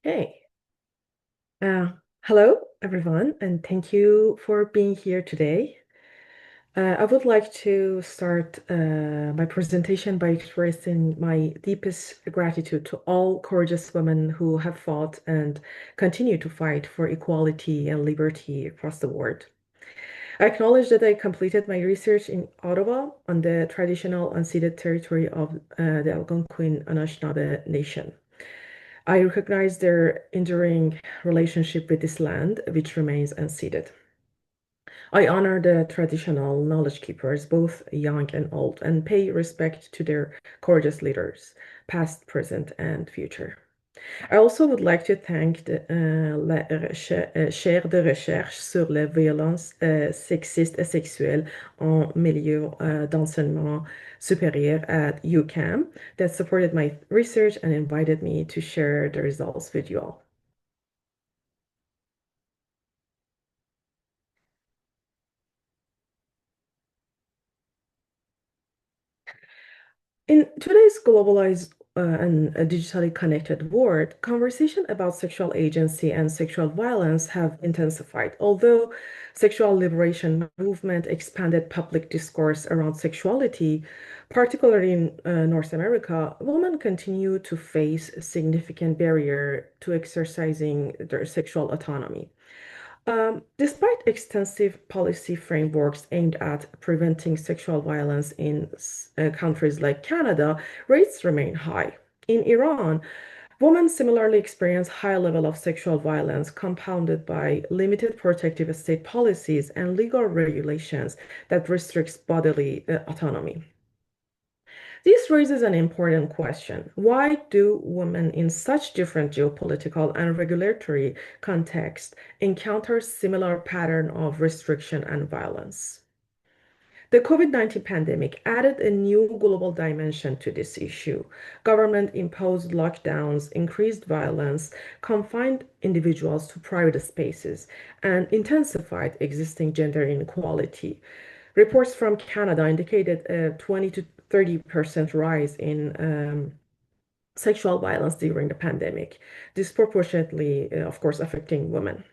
Hey, uh, hello everyone, and thank you for being here today. I would like to start my presentation by expressing my deepest gratitude to all courageous women who have fought and continue to fight for equality and liberty across the world. I acknowledge that I completed my research in Ottawa on the traditional unceded territory of the Algonquin Anishinaabe Nation. I recognize their enduring relationship with this land, which remains unceded. I honor the traditional knowledge keepers, both young and old, and pay respect to their courageous leaders, past, present, and future. I also would like to thank la chaire de recherche sur les violences sexistes et sexuelles en milieu d'enseignement supérieur at UCAM that supported my research and invited me to share the results with you all. In today's globalized and digitally connected world, conversation about sexual agency and sexual violence have intensified. Although sexual liberation movement expanded public discourse around sexuality, particularly in North America, women continue to face a significant barrier to exercising their sexual autonomy. Despite extensive policy frameworks aimed at preventing sexual violence in countries like Canada, rates remain high. In Iran, women similarly experience high level of sexual violence compounded by limited protective state policies and legal regulations that restricts bodily autonomy. This raises an important question. Why do women in such different geopolitical and regulatory contexts encounter similar pattern of restriction and violence? The COVID-19 pandemic added a new global dimension to this issue. Government-imposed lockdowns, increased violence, confined individuals to private spaces, and intensified existing gender inequality. Reports from Canada indicated a 20 to 30% rise in sexual violence during the pandemic, disproportionately, of course, affecting women.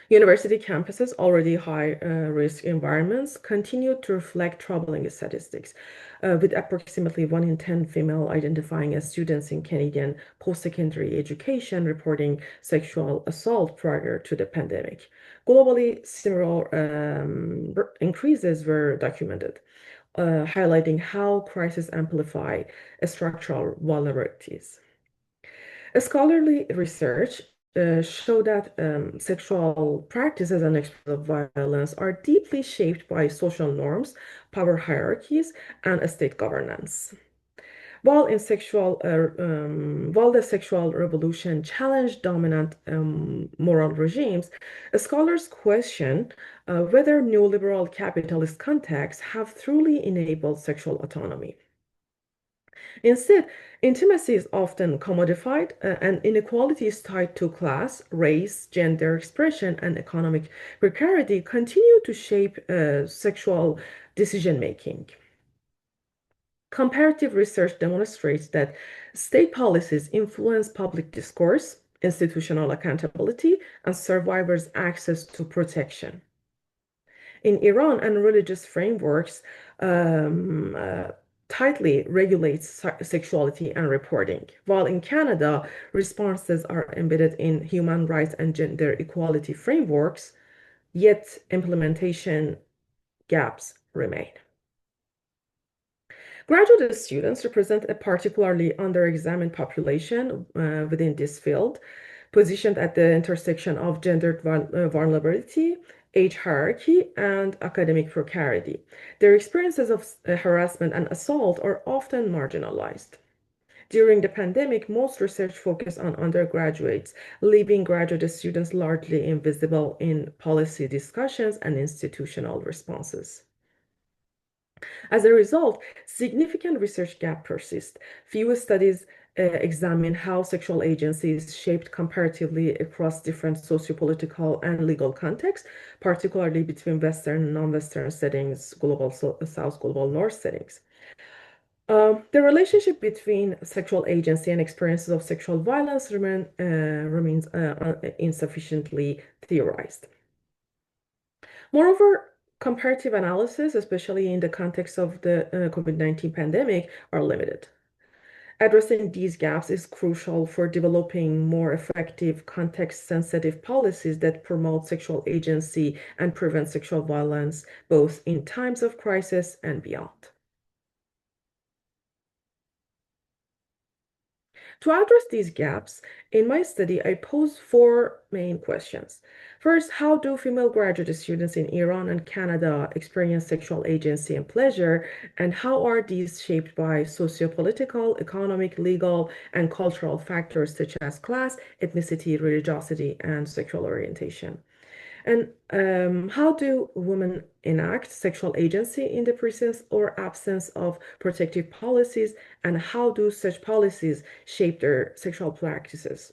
University campuses, already high risk environments, continue to reflect troubling statistics, with approximately 1 in 10 female identifying as students in Canadian post-secondary education reporting sexual assault prior to the pandemic. Globally, similar increases were documented, highlighting how crises amplify structural vulnerabilities. Scholarly research show that sexual practices and expressions of violence are deeply shaped by social norms, power hierarchies, and state governance. While the sexual revolution challenged dominant moral regimes, scholars question whether neoliberal capitalist contexts have truly enabled sexual autonomy. Instead, intimacy is often commodified, and inequalities tied to class, race, gender expression, and economic precarity continue to shape sexual decision making. Comparative research demonstrates that state policies influence public discourse, institutional accountability, and survivors' access to protection. In Iran, and religious frameworks tightly regulates sexuality and reporting, while in Canada, responses are embedded in human rights and gender equality frameworks, yet implementation gaps remain. Graduate students represent a particularly underexamined population within this field, positioned at the intersection of gendered vulnerability, age hierarchy, and academic precarity. Their experiences of harassment and assault are often marginalized. During the pandemic, most research focused on undergraduates, leaving graduate students largely invisible in policy discussions and institutional responses. As a result, significant research gap persists. Few studies examine how sexual agency is shaped comparatively across different sociopolitical and legal contexts, particularly between Western and non-Western settings, global South, global North settings. The relationship between sexual agency and experiences of sexual violence remains insufficiently theorized. Moreover, comparative analysis, especially in the context of the COVID-19 pandemic, are limited. Addressing these gaps is crucial for developing more effective, context-sensitive policies that promote sexual agency and prevent sexual violence, both in times of crisis and beyond. To address these gaps, in my study, I posed four main questions. First, how do female graduate students in Iran and Canada experience sexual agency and pleasure, and how are these shaped by sociopolitical, economic, legal, and cultural factors such as class, ethnicity, religiosity, and sexual orientation? And how do women enact sexual agency in the presence or absence of protective policies, and how do such policies shape their sexual practices?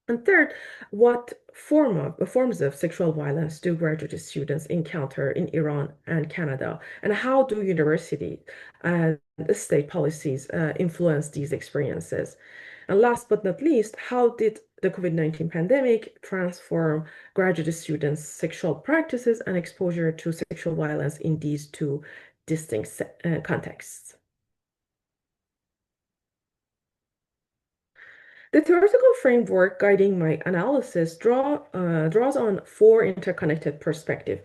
And third, what forms of sexual violence do graduate students encounter in Iran and Canada, and how do university and state policies influence these experiences? And last but not least, how did the COVID-19 pandemic transform graduate students' sexual practices and exposure to sexual violence in these two distinct contexts? The theoretical framework guiding my analysis draws on four interconnected perspectives.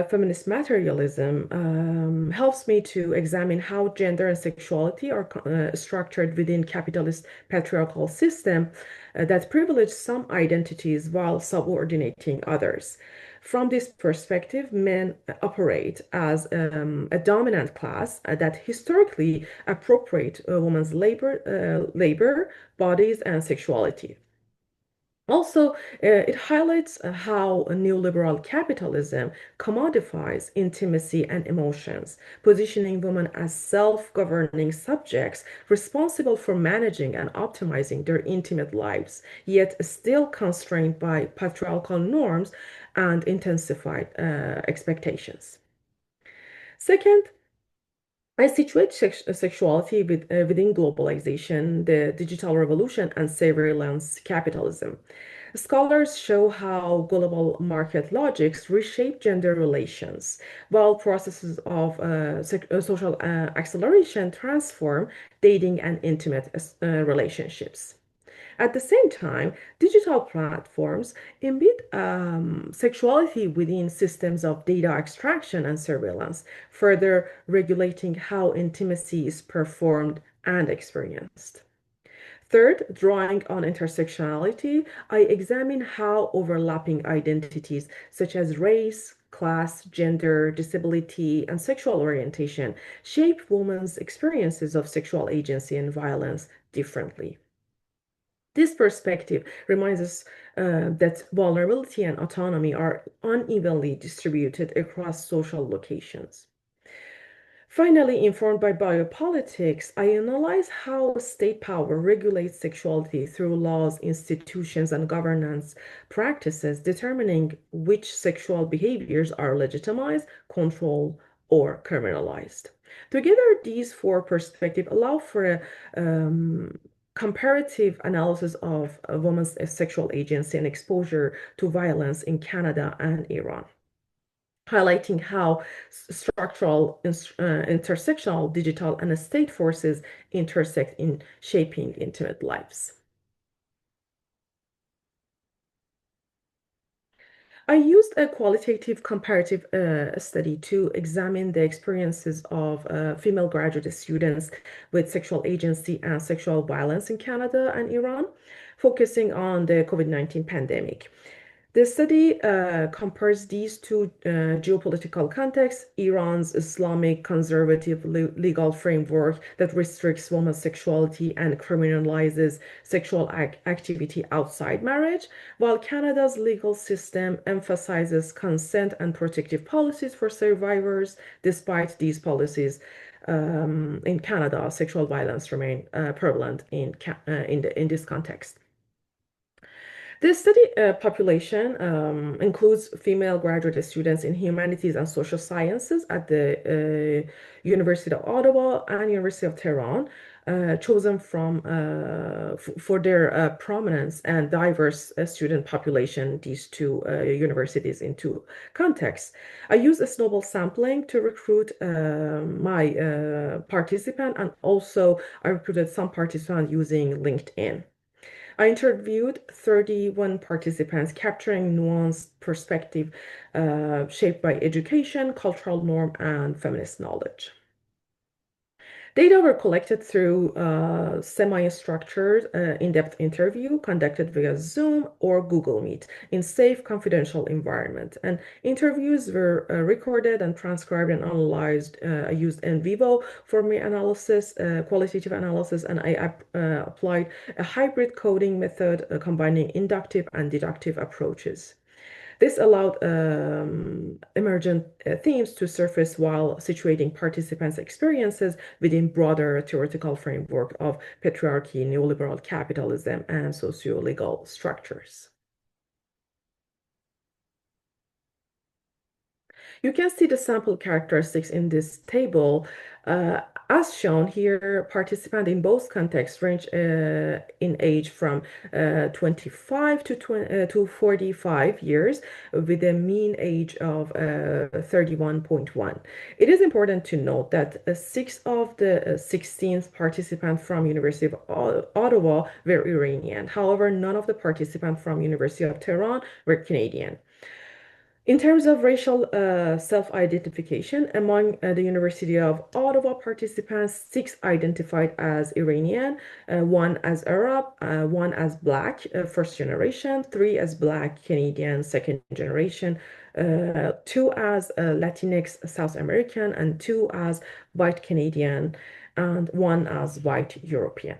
Feminist materialism helps me to examine how gender and sexuality are structured within capitalist patriarchal system that privilege some identities while subordinating others. From this perspective, men operate as a dominant class that historically appropriate a woman's labor, bodies, and sexuality. Also, it highlights how neoliberal capitalism commodifies intimacy and emotions, positioning women as self-governing subjects responsible for managing and optimizing their intimate lives, yet still constrained by patriarchal norms and intensified expectations. Second, I situate sexuality within globalization, the digital revolution, and surveillance capitalism. Scholars show how global market logics reshape gender relations, while processes of social acceleration transform dating and intimate relationships. At the same time, digital platforms embed sexuality within systems of data extraction and surveillance, further regulating how intimacy is performed and experienced. Third, drawing on intersectionality, I examine how overlapping identities such as race, class, gender, disability, and sexual orientation shape women's experiences of sexual agency and violence differently. This perspective reminds us that vulnerability and autonomy are unevenly distributed across social locations. Finally, informed by biopolitics, I analyze how state power regulates sexuality through laws, institutions, and governance practices, determining which sexual behaviors are legitimized, controlled, or criminalized. Together, these four perspectives allow for a comparative analysis of a woman's sexual agency and exposure to violence in Canada and Iran, highlighting how structural, intersectional, digital, and state forces intersect in shaping intimate lives. I used a qualitative comparative study to examine the experiences of female graduate students with sexual agency and sexual violence in Canada and Iran, focusing on the COVID-19 pandemic. The study compares these two geopolitical contexts: Iran's Islamic conservative legal framework that restricts women's sexuality and criminalizes sexual activity outside marriage, while Canada's legal system emphasizes consent and protective policies for survivors. Despite these policies, in Canada, sexual violence remain prevalent in this context. This study population includes female graduate students in humanities and social sciences at the University of Ottawa and University of Tehran, chosen for their prominence and diverse student population, these two universities in two contexts. I use a snowball sampling to recruit my participant, and also I recruited some participants using LinkedIn. I interviewed 31 participants, capturing nuanced perspective shaped by education, cultural norm, and feminist knowledge. Data were collected through semi-structured, in-depth interview conducted via Zoom or Google Meet in safe, confidential environment. And interviews were recorded and transcribed and analyzed. I used in vivo for my analysis, qualitative analysis, and I applied a hybrid coding method combining inductive and deductive approaches. This allowed emergent themes to surface while situating participants' experiences within broader theoretical framework of patriarchy, neoliberal capitalism, and socio-legal structures. You can see the sample characteristics in this table. As shown here, participants in both contexts range in age from 25 to 45 years, with a mean age of 31.1. It is important to note that six of the 16 participants from University of Ottawa were Iranian. However, none of the participants from University of Tehran were Canadian. In terms of racial self-identification, among the University of Ottawa participants, six identified as Iranian, one as Arab, one as Black, first generation, three as Black Canadian, second generation, two as Latinx South American, and two as white Canadian, and one as white European.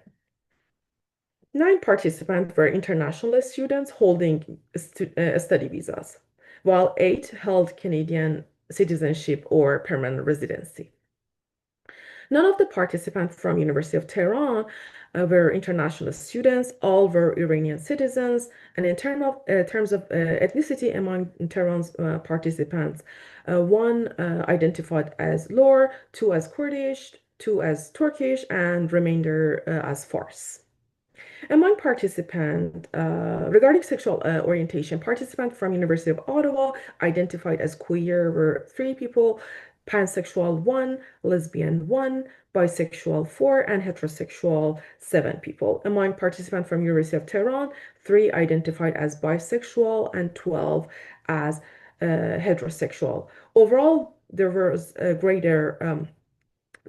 9 participants were international students holding study visas, while 8 held Canadian citizenship or permanent residency. None of the participants from University of Tehran were international students. All were Iranian citizens. And in terms of ethnicity among Tehran's participants, one identified as Lor, two as Kurdish, two as Turkish, and remainder as Fars. Among participants, regarding sexual orientation, participants from University of Ottawa identified as queer were 3 people, pansexual 1, lesbian 1, bisexual 4, and heterosexual 7 people. Among participants from University of Tehran, 3 identified as bisexual and 12 as heterosexual. Overall, there was a greater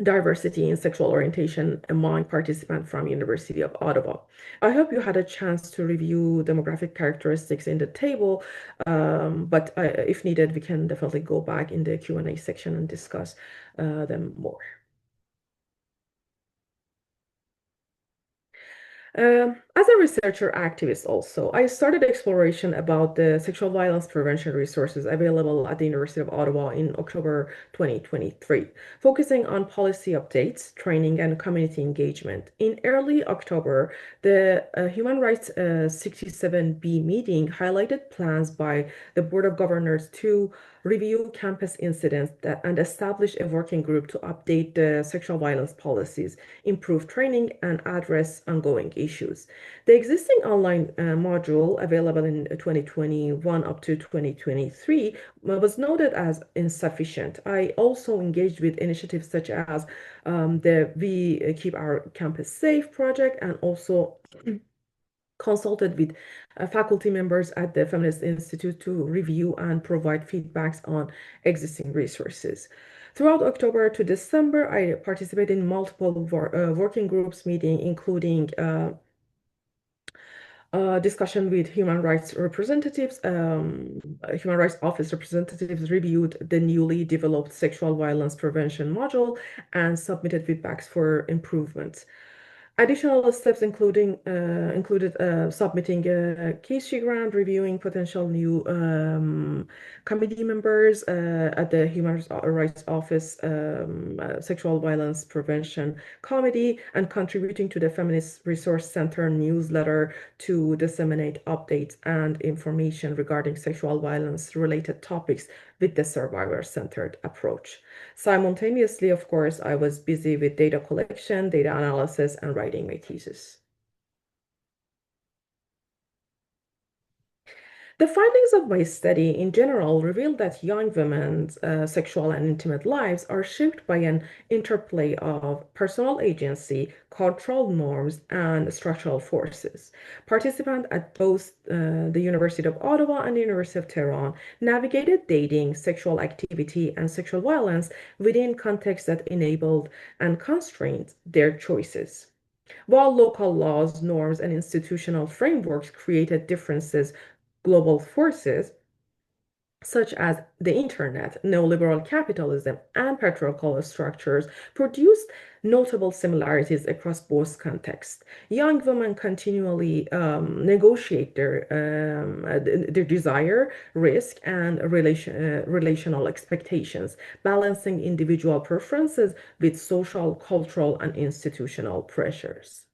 diversity in sexual orientation among participants from University of Ottawa. I hope you had a chance to review demographic characteristics in the table, but if needed, we can definitely go back in the Q&A section and discuss them more. As a researcher activist also, I started exploration about the sexual violence prevention resources available at the University of Ottawa in October 2023, focusing on policy updates, training, and community engagement. In early October, the Human Rights 67B meeting highlighted plans by the Board of Governors to review campus incidents and establish a working group to update the sexual violence policies, improve training, and address ongoing issues. The existing online module available in 2021 up to 2023 was noted as insufficient. I also engaged with initiatives such as the We Keep Our Campus Safe project, and also consulted with faculty members at the Feminist Institute to review and provide feedbacks on existing resources. Throughout October to December, I participated in multiple working groups meeting, including discussion with human rights representatives. Human rights office representatives reviewed the newly developed sexual violence prevention module and submitted feedbacks for improvements. Additional steps included submitting a case grant, reviewing potential new committee members at the Human Rights Office Sexual Violence Prevention Committee, and contributing to the Feminist Resource Center newsletter to disseminate updates and information regarding sexual violence related topics with the survivor-centered approach. Simultaneously, of course, I was busy with data collection, data analysis, and writing my thesis. The findings of my study in general reveal that young women's sexual and intimate lives are shaped by an interplay of personal agency, cultural norms, and structural forces. Participants at both the University of Ottawa and the University of Tehran navigated dating, sexual activity, and sexual violence within contexts that enabled and constrained their choices. While local laws, norms, and institutional frameworks created differences, global forces such as the internet, neoliberal capitalism, and patriarchal structures produced notable similarities across both contexts. Young women continually negotiate their desire, risk, and relational expectations, balancing individual preferences with social, cultural, and institutional pressures.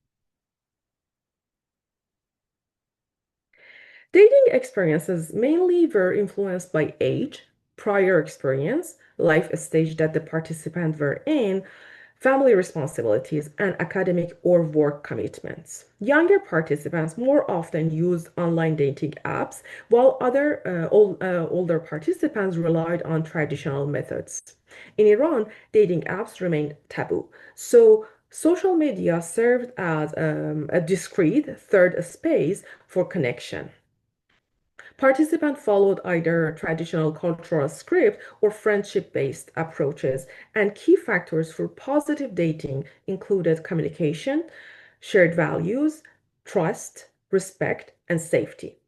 Dating experiences mainly were influenced by age, prior experience, life stage that the participants were in, family responsibilities, and academic or work commitments. Younger participants more often used online dating apps, while older participants relied on traditional methods. In Iran, dating apps remained taboo, so social media served as a discrete third space for connection. Participants followed either traditional cultural script or friendship-based approaches, and key factors for positive dating included communication, shared values, trust, respect, and safety.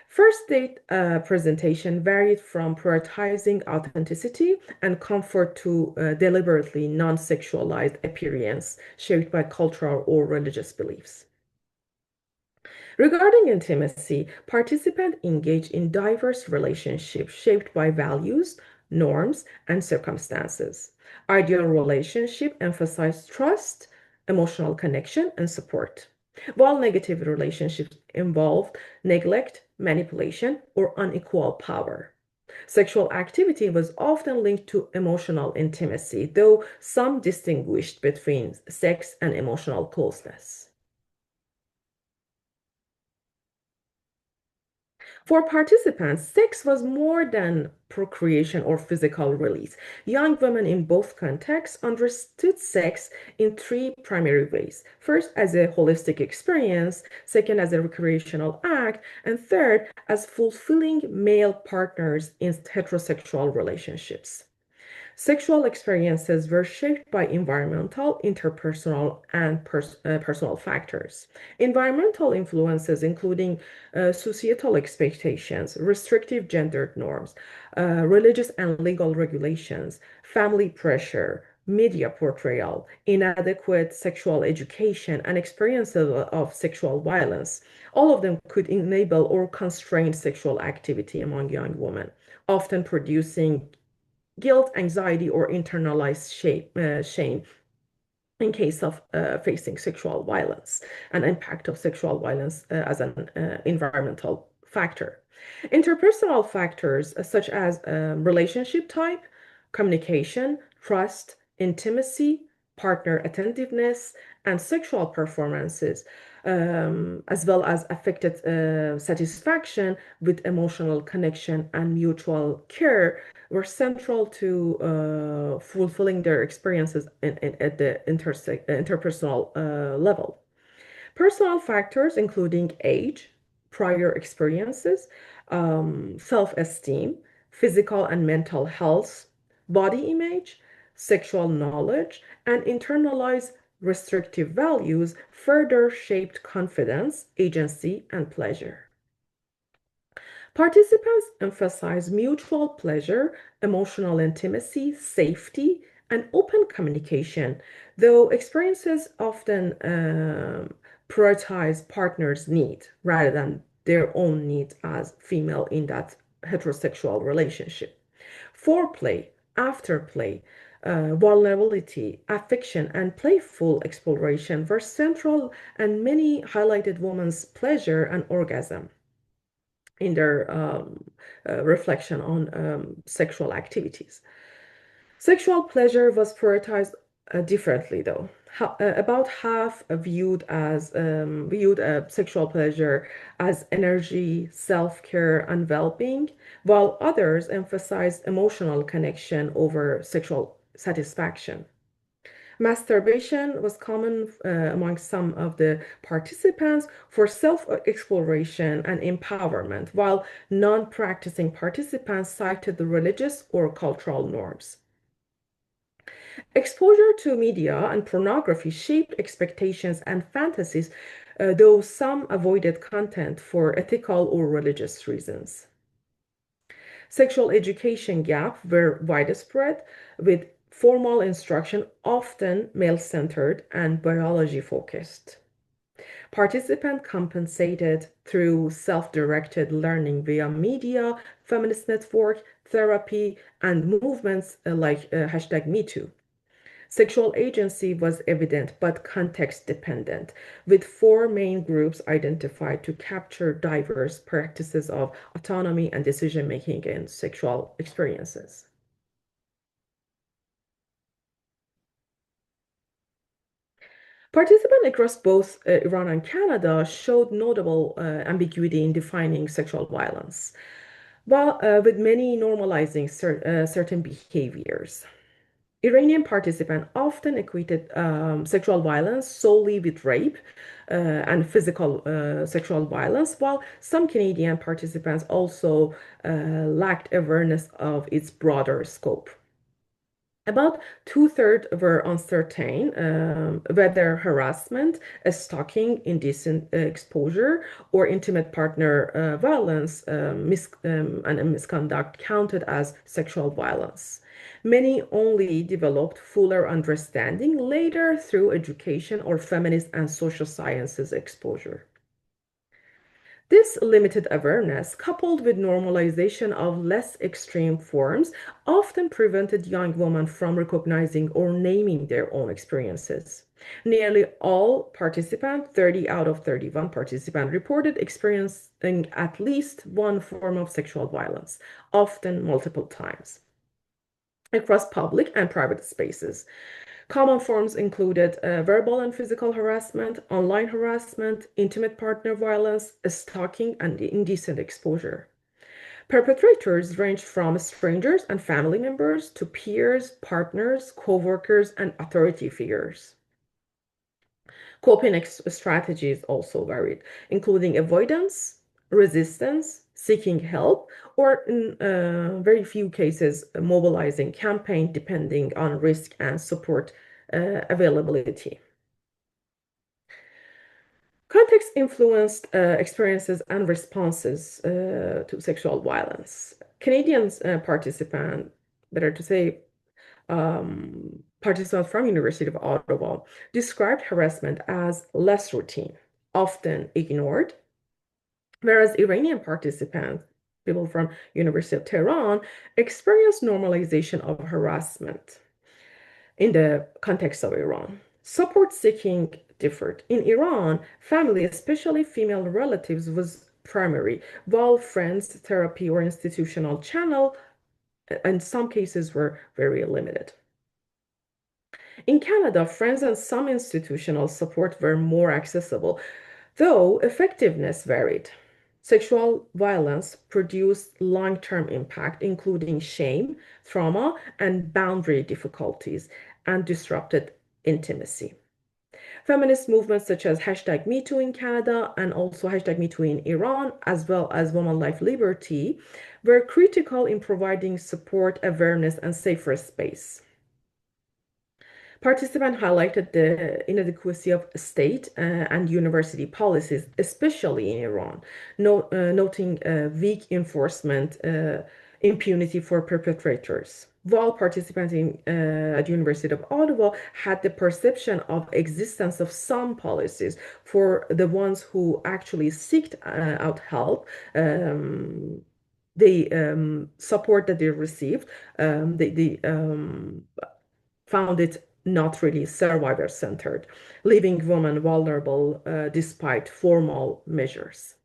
First date presentation varied from prioritizing authenticity and comfort to deliberately non-sexualized appearance shaped by cultural or religious beliefs. Regarding intimacy, participants engage in diverse relationships shaped by values, norms, and circumstances. Ideal relationship emphasize trust, emotional connection, and support, while negative relationships involve neglect, manipulation, or unequal power. Sexual activity was often linked to emotional intimacy, though some distinguished between sex and emotional closeness. For participants, sex was more than procreation or physical release. Young women in both contexts understood sex in three primary ways. First, as a holistic experience, second, as a recreational act, and third, as fulfilling male partners in heterosexual relationships. Sexual experiences were shaped by environmental, interpersonal, and personal factors. Environmental influences, including societal expectations, restrictive gendered norms, religious and legal regulations, family pressure, media portrayal, inadequate sexual education, and experiences of sexual violence. All of them could enable or constrain sexual activity among young women, often producing guilt, anxiety, or internalized shame in case of facing sexual violence, an impact of sexual violence as an environmental factor. Interpersonal factors such as relationship type, communication, trust, intimacy, partner attentiveness, and sexual performances, as well as affected satisfaction with emotional connection and mutual care, were central to fulfilling their experiences at the interpersonal level. Personal factors including age, prior experiences, self-esteem, physical and mental health, body image, sexual knowledge, and internalized restrictive values further shaped confidence, agency, and pleasure. Participants emphasize mutual pleasure, emotional intimacy, safety, and open communication, though experiences often prioritize partners' need rather than their own needs as female in that heterosexual relationship. Foreplay, afterplay, vulnerability, affection, and playful exploration were central, and many highlighted women's pleasure and orgasm in their reflection on sexual activities. Sexual pleasure was prioritized differently, though. About half viewed sexual pleasure as energy, self-care, and well-being, while others emphasized emotional connection over sexual satisfaction. Masturbation was common among some of the participants for self-exploration and empowerment, while non-practicing participants cited the religious or cultural norms. Exposure to media and pornography shaped expectations and fantasies, though some avoided content for ethical or religious reasons. Sexual education gaps were widespread, with formal instruction often male-centered and biology-focused. Participants compensated through self-directed learning via media, feminist network, therapy, and movements like #MeToo. Sexual agency was evident but context dependent, with four main groups identified to capture diverse practices of autonomy and decision making in sexual experiences. Participants across both Iran and Canada showed notable ambiguity in defining sexual violence, while with many normalizing certain behaviors. Iranian participants often equated sexual violence solely with rape and physical sexual violence, while some Canadian participants also lacked awareness of its broader scope. About two-thirds were uncertain whether harassment, stalking, indecent exposure, or intimate partner violence and misconduct counted as sexual violence. Many only developed fuller understanding later through education or feminist and social sciences exposure. This limited awareness, coupled with normalization of less extreme forms, often prevented young women from recognizing or naming their own experiences. Nearly all participants, 30 out of 31 participants, reported experiencing at least one form of sexual violence, often multiple times, across public and private spaces. Common forms included verbal and physical harassment, online harassment, intimate partner violence, stalking, and indecent exposure. Perpetrators ranged from strangers and family members to peers, partners, co-workers, and authority figures. Coping strategies also varied, including avoidance, resistance, seeking help, or in very few cases, mobilizing campaign depending on risk and support availability. Context influenced experiences and responses to sexual violence. Canadian participants, better to say, participants from University of Ottawa described harassment as less routine, often ignored, whereas Iranian participants, people from University of Tehran, experienced normalization of harassment in the context of Iran. Support seeking differed. In Iran, family, especially female relatives, was primary, while friends, therapy, or institutional channel in some cases were very limited. In Canada, friends and some institutional support were more accessible, though effectiveness varied. Sexual violence produced long-term impact, including shame, trauma, and boundary difficulties, and disrupted intimacy. Feminist movements such as #MeToo in Canada and also #MeToo in Iran, as well as Women Life Liberty, were critical in providing support, awareness, and safer space. Participants highlighted the inadequacy of state and university policies, especially in Iran, noting weak enforcement, impunity for perpetrators. while participants at University of Ottawa had the perception of existence of some policies for the ones who actually seeked out help. The support that they received, they found it not really survivor-centered, leaving women vulnerable despite formal measures.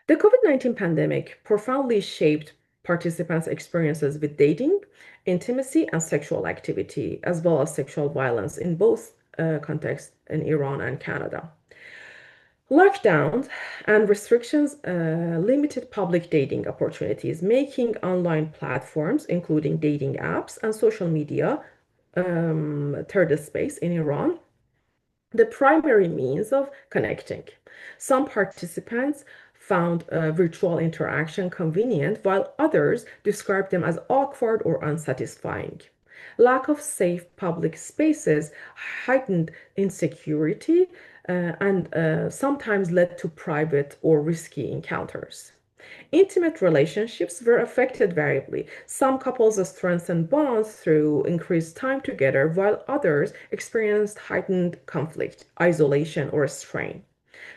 The COVID-19 pandemic profoundly shaped participants' experiences with dating, intimacy, and sexual activity, as well as sexual violence in both contexts in Iran and Canada. Lockdowns and restrictions limited public dating opportunities, making online platforms, including dating apps and social media, third space in Iran, the primary means of connecting. Some participants found virtual interaction convenient, while others described them as awkward or unsatisfying. Lack of safe public spaces heightened insecurity and sometimes led to private or risky encounters. Intimate relationships were affected variably. Some couples strengthened bonds through increased time together, while others experienced heightened conflict, isolation, or strain.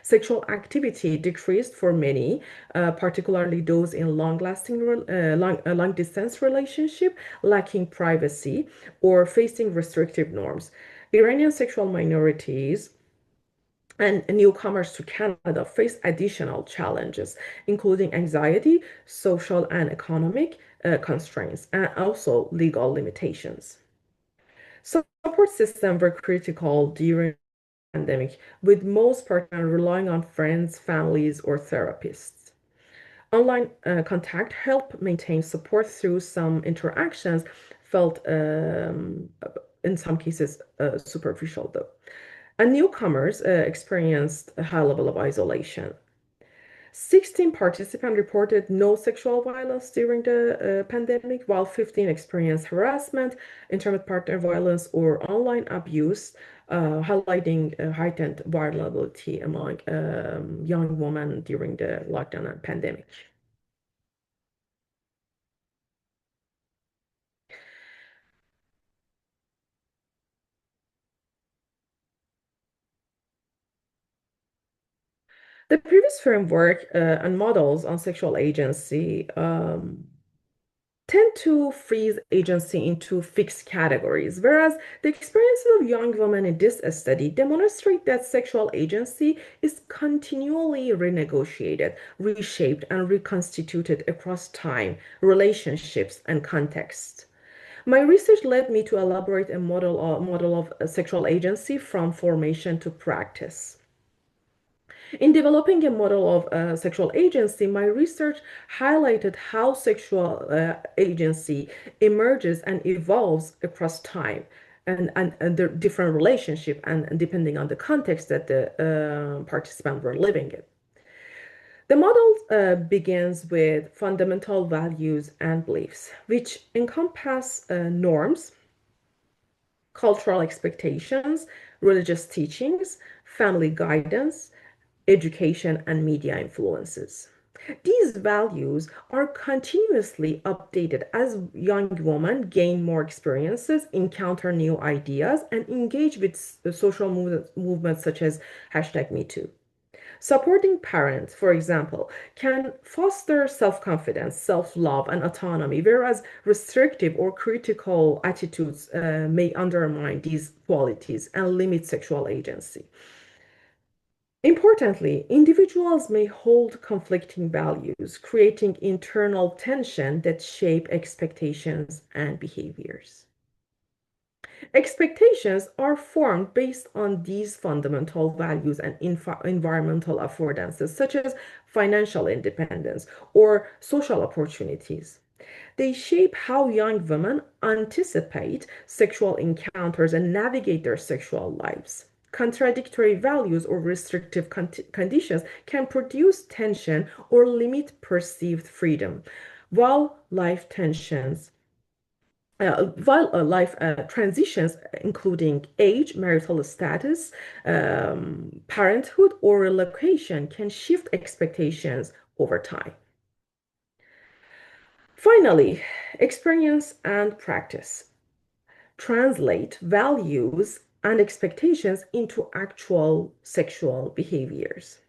Sexual activity decreased for many, particularly those in long distance relationship, lacking privacy or facing restrictive norms. Iranian sexual minorities and newcomers to Canada face additional challenges, including anxiety, social and economic constraints, and also legal limitations. Support systems were critical during the pandemic, with most partners relying on friends, families, or therapists. Online contact helped maintain support through some interactions, felt in some cases superficial though. And newcomers experienced a high level of isolation. 16 participants reported no sexual violence during the pandemic, while 15 experienced harassment, intimate partner violence, or online abuse, highlighting heightened vulnerability among young women during the lockdown and pandemic. The previous framework and models on sexual agency tend to freeze agency into fixed categories, whereas the experiences of young women in this study demonstrate that sexual agency is continually renegotiated, reshaped, and reconstituted across time, relationships, and context. My research led me to elaborate a model of sexual agency from formation to practice. In developing a model of sexual agency, my research highlighted how sexual agency emerges and evolves across time and the different relationship and depending on the context that the participants were living in. The model begins with fundamental values and beliefs, which encompass norms, cultural expectations, religious teachings, family guidance, education, and media influences. These values are continuously updated as young women gain more experiences, encounter new ideas, and engage with social movements such as hashtag MeToo. Supporting parents, for example, can foster self-confidence, self-love, and autonomy, whereas restrictive or critical attitudes may undermine these qualities and limit sexual agency. Importantly, individuals may hold conflicting values, creating internal tension that shape expectations and behaviors. Expectations are formed based on these fundamental values and environmental affordances, such as financial independence or social opportunities. They shape how young women anticipate sexual encounters and navigate their sexual lives. Contradictory values or restrictive conditions can produce tension or limit perceived freedom, while life tensions while life transitions, including age, marital status, parenthood, or relocation, can shift expectations over time. Finally, experience and practice translate values and expectations into actual sexual behaviors.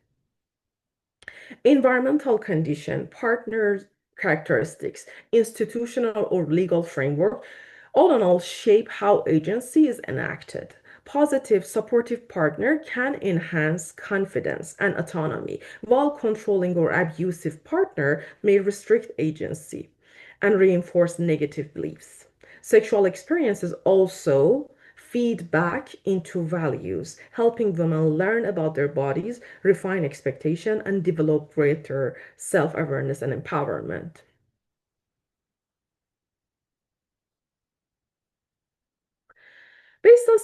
Environmental condition, partner characteristics, institutional or legal framework, all in all shape how agency is enacted. Positive, supportive partner can enhance confidence and autonomy, while controlling or abusive partner may restrict agency and reinforce negative beliefs. Sexual experiences also feed back into values, helping women learn about their bodies, refine expectation, and develop greater self-awareness and empowerment. Based on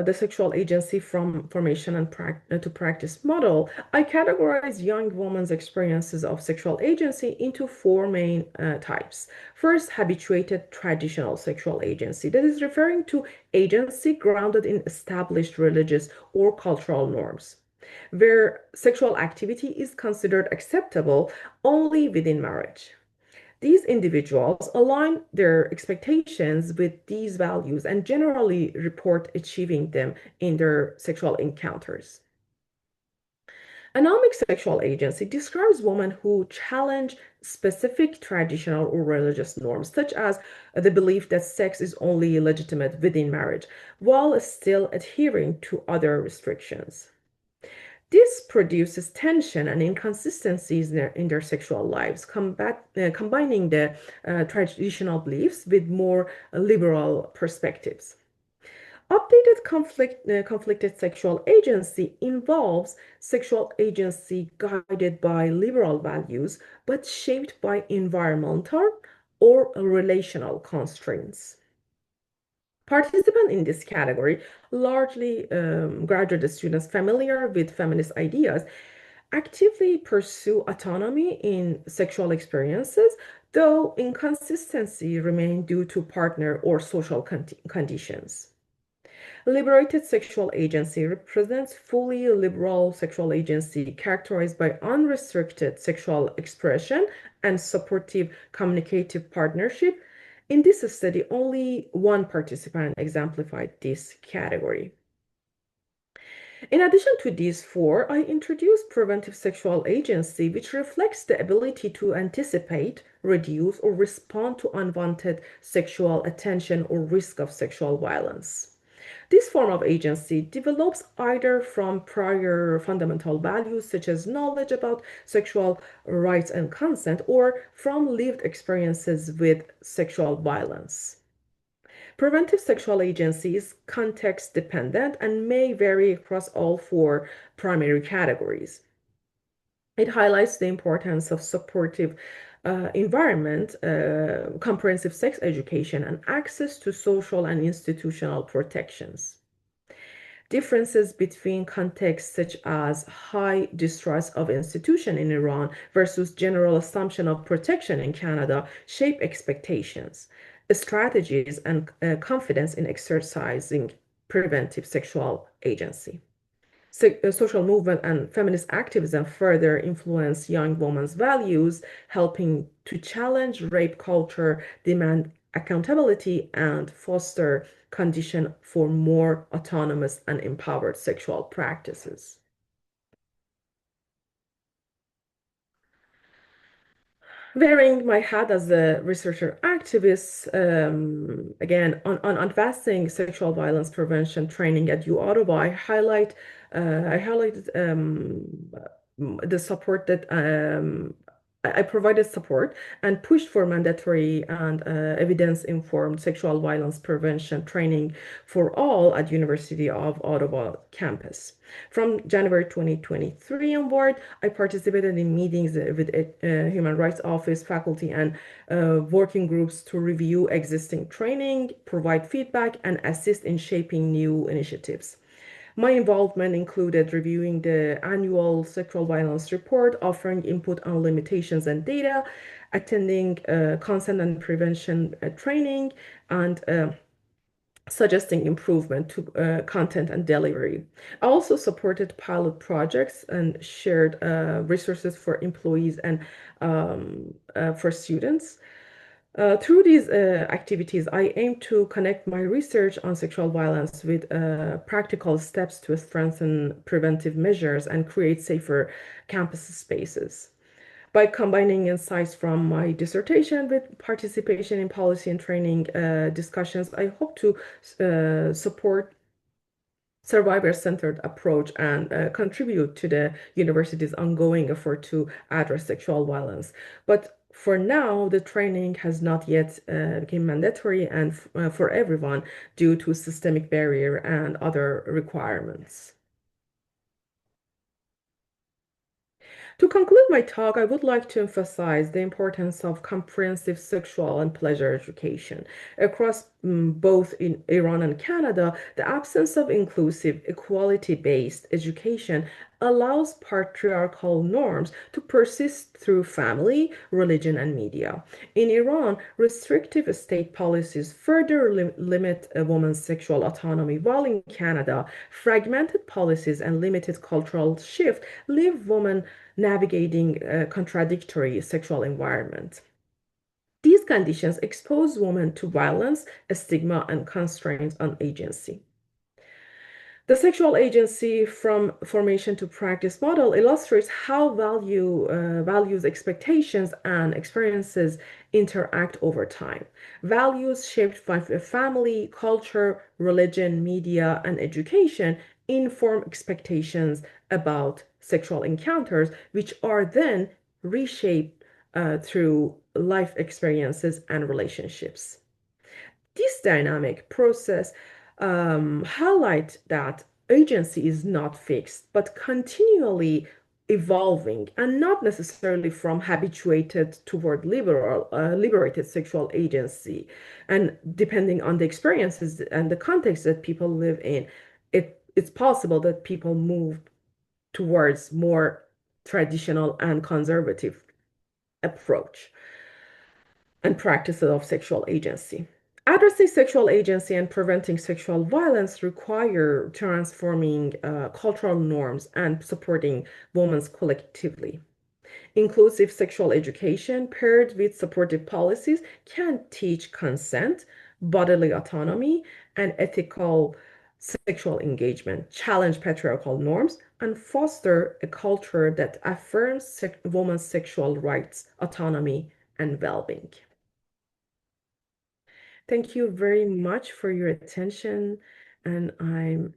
the sexual agency from formation and to practice model, I categorize young women's experiences of sexual agency into four main types. First, habituated traditional sexual agency. That is referring to agency grounded in established religious or cultural norms, where sexual activity is considered acceptable only within marriage. These individuals align their expectations with these values and generally report achieving them in their sexual encounters. Anomic sexual agency describes women who challenge specific traditional or religious norms, such as the belief that sex is only legitimate within marriage, while still adhering to other restrictions. This produces tension and inconsistencies in their sexual lives, combining the traditional beliefs with more liberal perspectives. Updated conflicted sexual agency involves sexual agency guided by liberal values, but shaped by environmental or relational constraints. Participants in this category, largely graduate students familiar with feminist ideas, actively pursue autonomy in sexual experiences, though inconsistency remain due to partner or social conditions. Liberated sexual agency represents fully liberal sexual agency characterized by unrestricted sexual expression and supportive communicative partnership. In this study, only one participant exemplified this category. In addition to these four, I introduced preventive sexual agency, which reflects the ability to anticipate, reduce, or respond to unwanted sexual attention or risk of sexual violence. This form of agency develops either from prior fundamental values such as knowledge about sexual rights and consent, or from lived experiences with sexual violence. Preventive sexual agency is context dependent and may vary across all four primary categories. It highlights the importance of supportive environment, comprehensive sex education, and access to social and institutional protections. Differences between contexts such as high distrust of institution in Iran versus general assumption of protection in Canada shape expectations, strategies, and confidence in exercising preventive sexual agency. Social movement and feminist activism further influence young women's values, helping to challenge rape culture, demand accountability, and foster condition for more autonomous and empowered sexual practices. Wearing my hat as a researcher activist, again, on advancing sexual violence prevention training at uOttawa, I highlighted the support that I provided support and pushed for mandatory and evidence-informed sexual violence prevention training for all at University of Ottawa campus. From January 2023 onward, I participated in meetings with Human Rights Office, faculty, and working groups to review existing training, provide feedback, and assist in shaping new initiatives. My involvement included reviewing the annual sexual violence report, offering input on limitations and data, attending consent and prevention training, and suggesting improvement to content and delivery. I also supported pilot projects and shared resources for employees and for students. Through these activities, I aim to connect my research on sexual violence with practical steps to strengthen preventive measures and create safer campus spaces. By combining insights from my dissertation with participation in policy and training discussions, I hope to support survivor-centered approach and contribute to the university's ongoing effort to address sexual violence. But for now, the training has not yet become mandatory and for everyone due to systemic barrier and other requirements. To conclude my talk, I would like to emphasize the importance of comprehensive sexual and pleasure education. Across both in Iran and Canada, the absence of inclusive, equality-based education allows patriarchal norms to persist through family, religion, and media. In Iran, restrictive state policies further limit a woman's sexual autonomy, while in Canada, fragmented policies and limited cultural shift leave women navigating a contradictory sexual environment. These conditions expose women to violence, stigma, and constraints on agency. The sexual agency from formation to practice model illustrates how values, expectations, and experiences interact over time. Values shaped by family, culture, religion, media, and education inform expectations about sexual encounters, which are then reshaped through life experiences and relationships. This dynamic process highlight that agency is not fixed, but continually evolving and not necessarily from habituated toward liberated sexual agency. And depending on the experiences and the context that people live in, it's possible that people move towards more traditional and conservative approach and practices of sexual agency. Addressing sexual agency and preventing sexual violence require transforming cultural norms and supporting women collectively. Inclusive sexual education paired with supportive policies can teach consent, bodily autonomy, and ethical sexual engagement, challenge patriarchal norms, and foster a culture that affirms women's sexual rights, autonomy, and well-being. Thank you very much for your attention, and I'm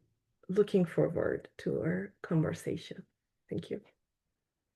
looking forward to our conversation. Thank you.